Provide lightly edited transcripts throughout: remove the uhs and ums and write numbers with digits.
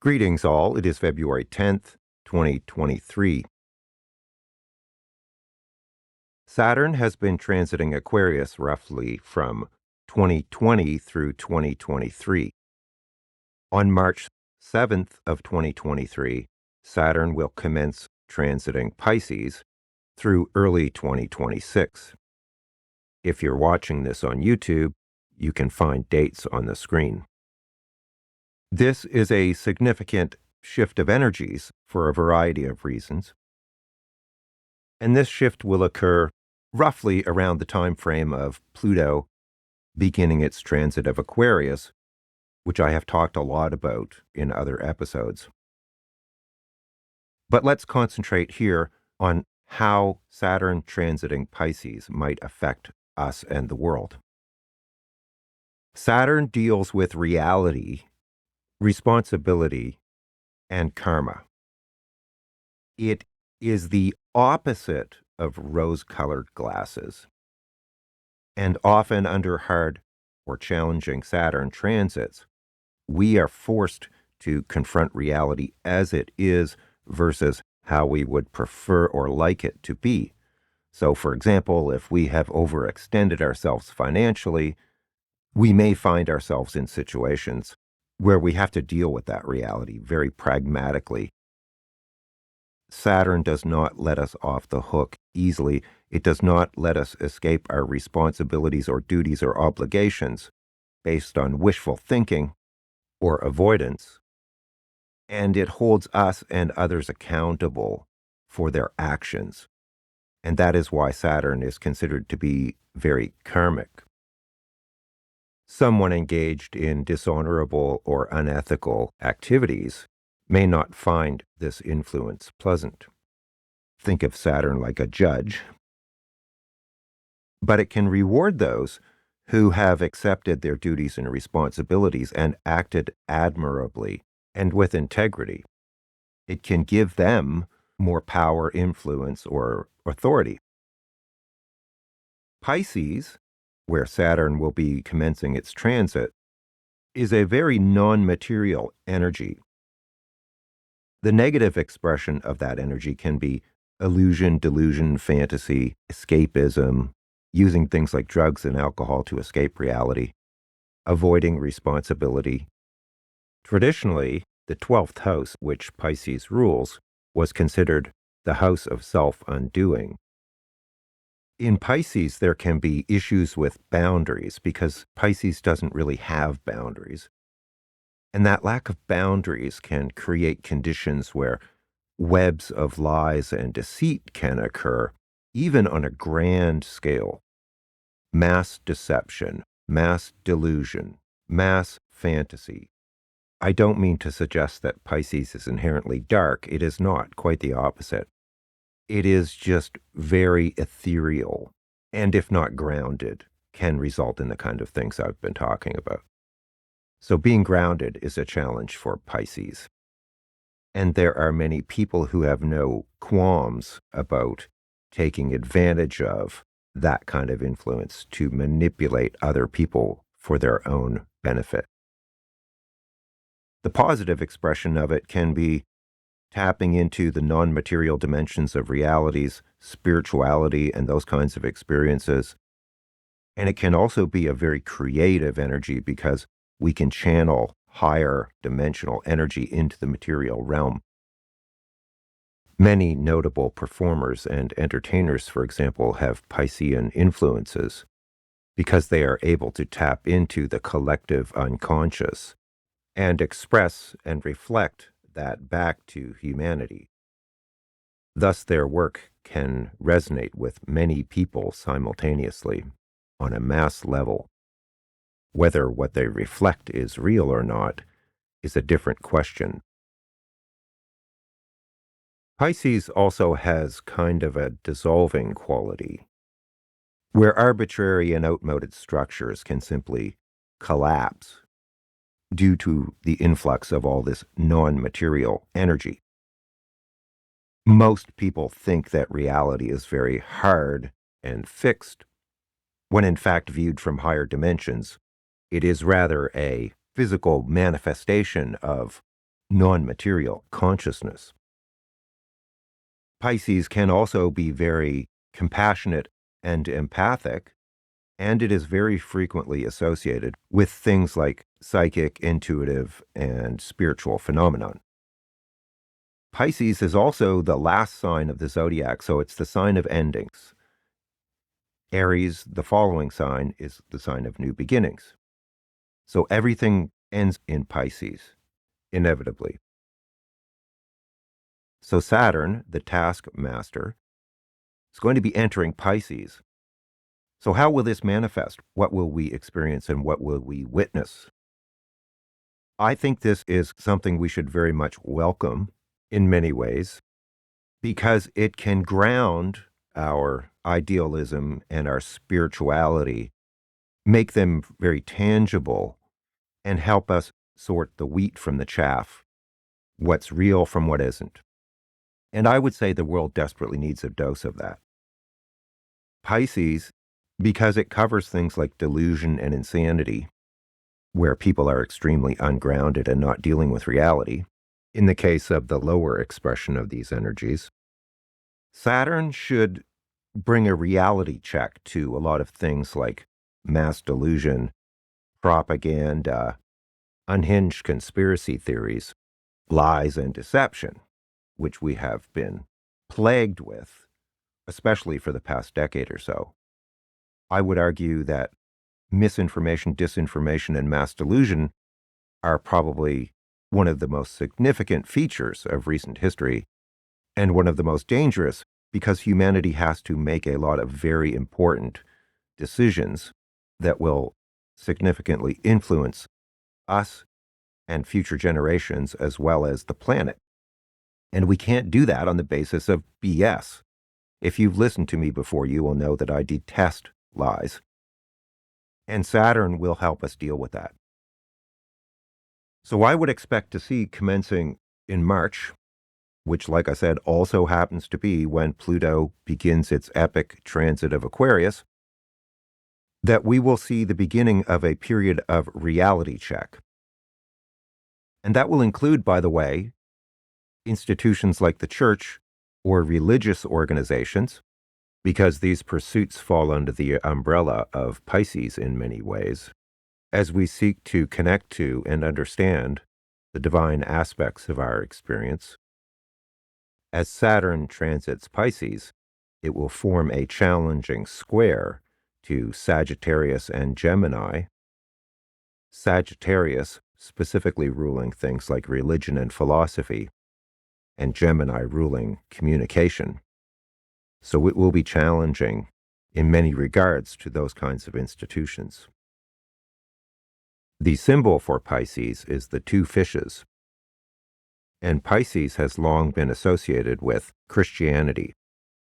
Greetings all, it is February 10th, 2023. Saturn has been transiting Aquarius roughly from 2020 through 2023. On March 7th of 2023, Saturn will commence transiting Pisces through early 2026. If you're watching this on YouTube, you can find dates on the screen. This is a significant shift of energies for a variety of reasons. And this shift will occur roughly around the time frame of Pluto beginning its transit of Aquarius, which I have talked a lot about in other episodes. But let's concentrate here on how Saturn transiting Pisces might affect us and the world. Saturn deals with reality, responsibility, and karma. It is the opposite of rose-colored glasses. And often under hard or challenging Saturn transits, we are forced to confront reality as it is versus how we would prefer or like it to be. So, for example, if we have overextended ourselves financially, we may find ourselves in situations where we have to deal with that reality very pragmatically. Saturn does not let us off the hook easily. It does not let us escape our responsibilities or duties or obligations based on wishful thinking or avoidance. And it holds us and others accountable for their actions. And that is why Saturn is considered to be very karmic. Someone engaged in dishonorable or unethical activities may not find this influence pleasant. Think of Saturn like a judge. But it can reward those who have accepted their duties and responsibilities and acted admirably and with integrity. It can give them more power, influence, or authority. Pisces, where Saturn will be commencing its transit, is a very non-material energy. The negative expression of that energy can be illusion, delusion, fantasy, escapism, using things like drugs and alcohol to escape reality, avoiding responsibility. Traditionally, the 12th house, which Pisces rules, was considered the house of self-undoing. In Pisces, there can be issues with boundaries because Pisces doesn't really have boundaries. And that lack of boundaries can create conditions where webs of lies and deceit can occur, even on a grand scale. Mass deception, mass delusion, mass fantasy. I don't mean to suggest that Pisces is inherently dark. It is not, quite the opposite. It is just very ethereal, and if not grounded, can result in the kind of things I've been talking about. So being grounded is a challenge for Pisces. And there are many people who have no qualms about taking advantage of that kind of influence to manipulate other people for their own benefit. The positive expression of it can be tapping into the non-material dimensions of realities, spirituality, and those kinds of experiences. And it can also be a very creative energy because we can channel higher dimensional energy into the material realm. Many notable performers and entertainers, for example, have Piscean influences because they are able to tap into the collective unconscious and express and reflect that back to humanity. Thus, their work can resonate with many people simultaneously on a mass level. Whether what they reflect is real or not is a different question. Pisces also has kind of a dissolving quality, where arbitrary and outmoded structures can simply collapse due to the influx of all this non-material energy. Most people think that reality is very hard and fixed, when in fact viewed from higher dimensions, it is rather a physical manifestation of non-material consciousness. Pisces can also be very compassionate and empathic, and it is very frequently associated with things like psychic, intuitive, and spiritual phenomenon. Pisces is also the last sign of the zodiac, so it's the sign of endings. Aries, the following sign, is the sign of new beginnings. So everything ends in Pisces, inevitably. So Saturn, the taskmaster, is going to be entering Pisces. So how will this manifest? What will we experience and what will we witness? I think this is something we should very much welcome in many ways because it can ground our idealism and our spirituality, make them very tangible, and help us sort the wheat from the chaff, what's real from what isn't. And I would say the world desperately needs a dose of that. Pisces, because it covers things like delusion and insanity, where people are extremely ungrounded and not dealing with reality, in the case of the lower expression of these energies, Saturn should bring a reality check to a lot of things like mass delusion, propaganda, unhinged conspiracy theories, lies, and deception, which we have been plagued with, especially for the past decade or so. I would argue that misinformation, disinformation, and mass delusion are probably one of the most significant features of recent history and one of the most dangerous because humanity has to make a lot of very important decisions that will significantly influence us and future generations as well as the planet. And we can't do that on the basis of BS. If you've listened to me before, you will know that I detest lies. And Saturn will help us deal with that. So I would expect to see commencing in March, which, like I said, also happens to be when Pluto begins its epic transit of Aquarius, that we will see the beginning of a period of reality check. And that will include, by the way, institutions like the church or religious organizations, because these pursuits fall under the umbrella of Pisces in many ways, as we seek to connect to and understand the divine aspects of our experience. As Saturn transits Pisces, it will form a challenging square to Sagittarius and Gemini. Sagittarius specifically ruling things like religion and philosophy, and Gemini ruling communication. So it will be challenging in many regards to those kinds of institutions. The symbol for Pisces is the two fishes, and Pisces has long been associated with Christianity,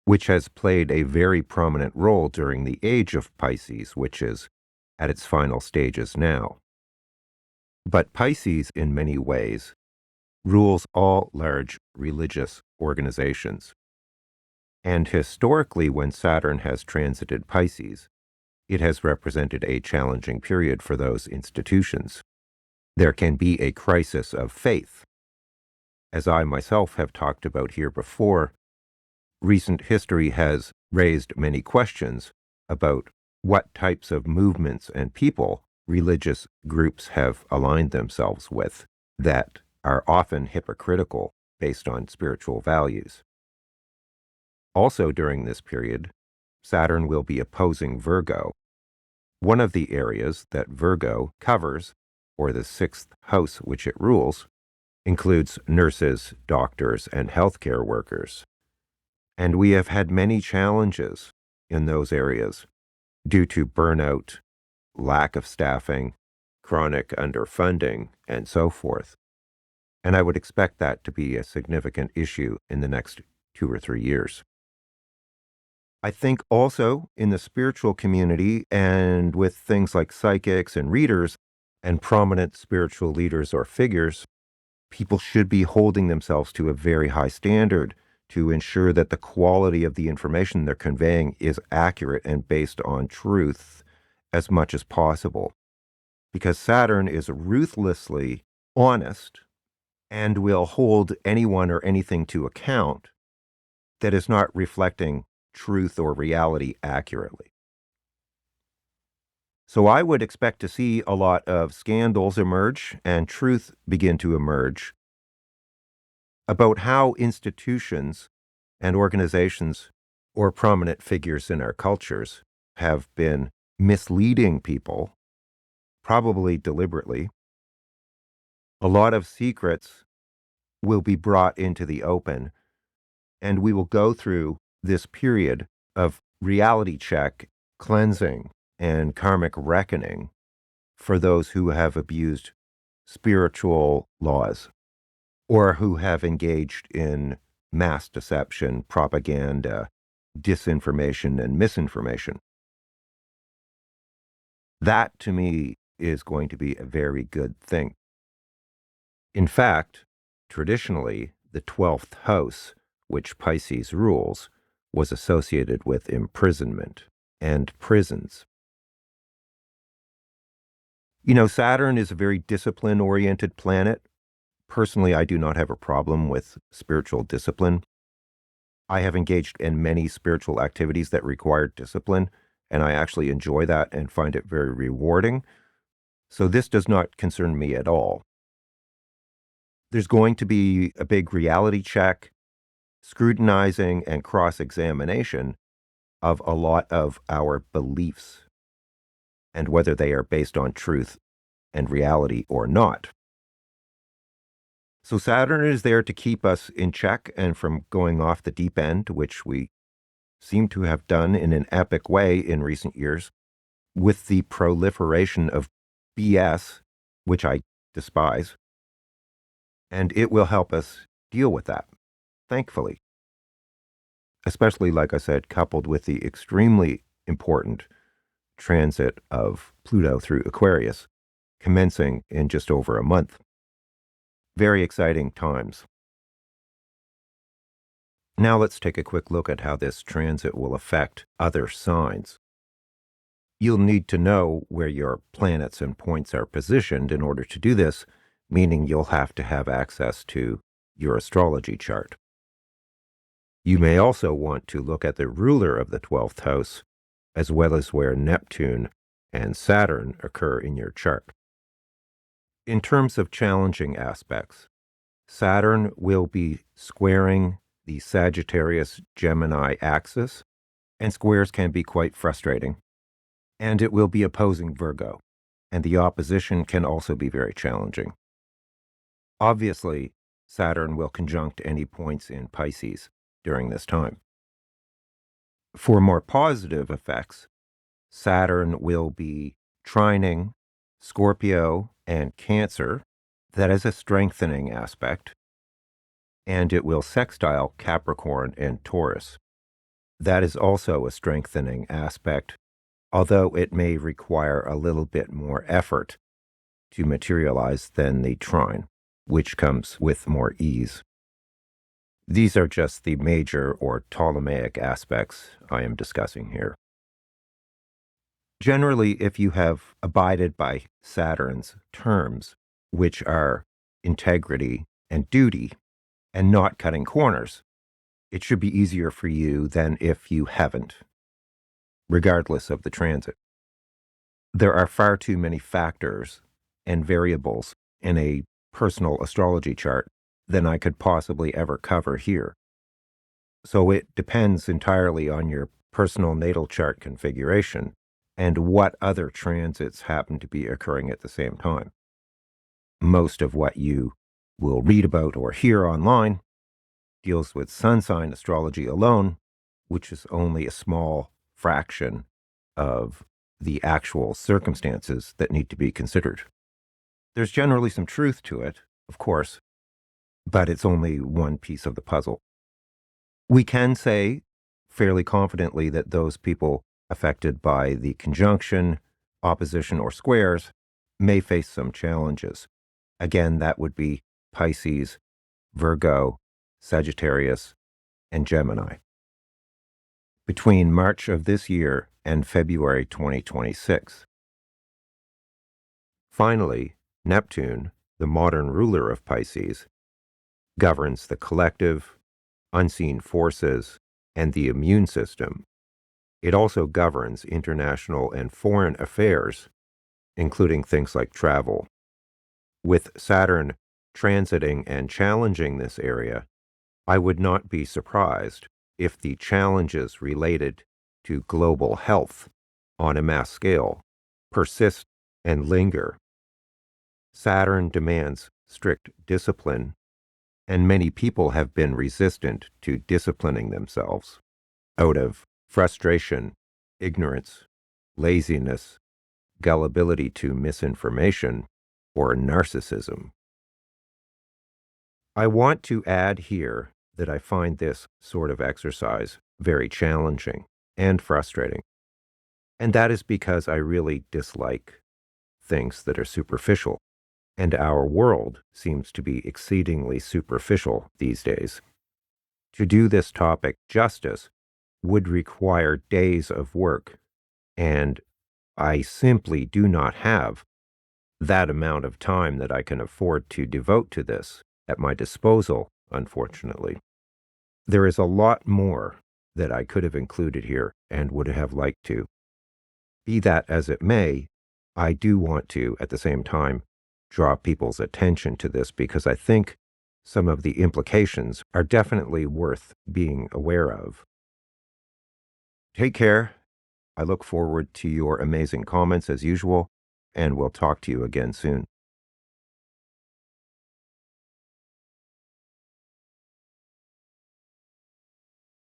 which has played a very prominent role during the age of Pisces, which is at its final stages now. But Pisces, in many ways, rules all large religious organizations. And historically, when Saturn has transited Pisces, it has represented a challenging period for those institutions. There can be a crisis of faith. As I myself have talked about here before, recent history has raised many questions about what types of movements and people religious groups have aligned themselves with that are often hypocritical based on spiritual values. Also during this period, Saturn will be opposing Virgo. One of the areas that Virgo covers, or the sixth house which it rules, includes nurses, doctors, and healthcare workers. And we have had many challenges in those areas due to burnout, lack of staffing, chronic underfunding, and so forth. And I would expect that to be a significant issue in the next 2 or 3 years. I think also in the spiritual community and with things like psychics and readers and prominent spiritual leaders or figures, people should be holding themselves to a very high standard to ensure that the quality of the information they're conveying is accurate and based on truth as much as possible. Because Saturn is ruthlessly honest and will hold anyone or anything to account that is not reflecting truth or reality accurately. So I would expect to see a lot of scandals emerge and truth begin to emerge about how institutions and organizations or prominent figures in our cultures have been misleading people, probably deliberately. A lot of secrets will be brought into the open, and we will go through this period of reality check, cleansing, and karmic reckoning for those who have abused spiritual laws or who have engaged in mass deception, propaganda, disinformation, and misinformation. That, to me, is going to be a very good thing. In fact, traditionally, the 12th house, which Pisces rules, was associated with imprisonment and prisons. You know, Saturn is a very discipline-oriented planet. Personally, I do not have a problem with spiritual discipline. I have engaged in many spiritual activities that require discipline, and I actually enjoy that and find it very rewarding. So this does not concern me at all. There's going to be a big reality check, scrutinizing, and cross-examination of a lot of our beliefs and whether they are based on truth and reality or not. So Saturn is there to keep us in check and from going off the deep end, which we seem to have done in an epic way in recent years with the proliferation of BS, which I despise. And it will help us deal with that, thankfully. Especially, like I said, coupled with the extremely important transit of Pluto through Aquarius, commencing in just over a month. Very exciting times. Now let's take a quick look at how this transit will affect other signs. You'll need to know where your planets and points are positioned in order to do this, meaning you'll have to have access to your astrology chart. You may also want to look at the ruler of the 12th house, as well as where Neptune and Saturn occur in your chart. In terms of challenging aspects, Saturn will be squaring the Sagittarius-Gemini axis, and squares can be quite frustrating. And it will be opposing Virgo, and the opposition can also be very challenging. Obviously, Saturn will conjunct any points in Pisces during this time. For more positive effects, Saturn will be trining Scorpio and Cancer. That is a strengthening aspect. And it will sextile Capricorn and Taurus. That is also a strengthening aspect, although it may require a little bit more effort to materialize than the trine, which comes with more ease. These are just the major or Ptolemaic aspects I am discussing here. Generally, if you have abided by Saturn's terms, which are integrity and duty, and not cutting corners, it should be easier for you than if you haven't, regardless of the transit. There are far too many factors and variables in a personal astrology chart than I could possibly ever cover here. So it depends entirely on your personal natal chart configuration and what other transits happen to be occurring at the same time. Most of what you will read about or hear online deals with sun sign astrology alone, which is only a small fraction of the actual circumstances that need to be considered. There's generally some truth to it, of course, but it's only one piece of the puzzle. We can say fairly confidently that those people affected by the conjunction, opposition, or squares may face some challenges. Again, that would be Pisces, Virgo, Sagittarius, and Gemini. Between March of this year and February 2026. Finally, Neptune, the modern ruler of Pisces, governs the collective, unseen forces, and the immune system. It also governs international and foreign affairs, including things like travel. With Saturn transiting and challenging this area, I would not be surprised if the challenges related to global health on a mass scale persist and linger. Saturn demands strict discipline, and many people have been resistant to disciplining themselves out of frustration, ignorance, laziness, gullibility to misinformation, or narcissism. I want to add here that I find this sort of exercise very challenging and frustrating. And that is because I really dislike things that are superficial. And our world seems to be exceedingly superficial these days. To do this topic justice would require days of work, and I simply do not have that amount of time that I can afford to devote to this at my disposal, unfortunately. There is a lot more that I could have included here and would have liked to. Be that as it may, I do want to, at the same time, draw people's attention to this because I think some of the implications are definitely worth being aware of. Take care. I look forward to your amazing comments as usual, and we'll talk to you again soon.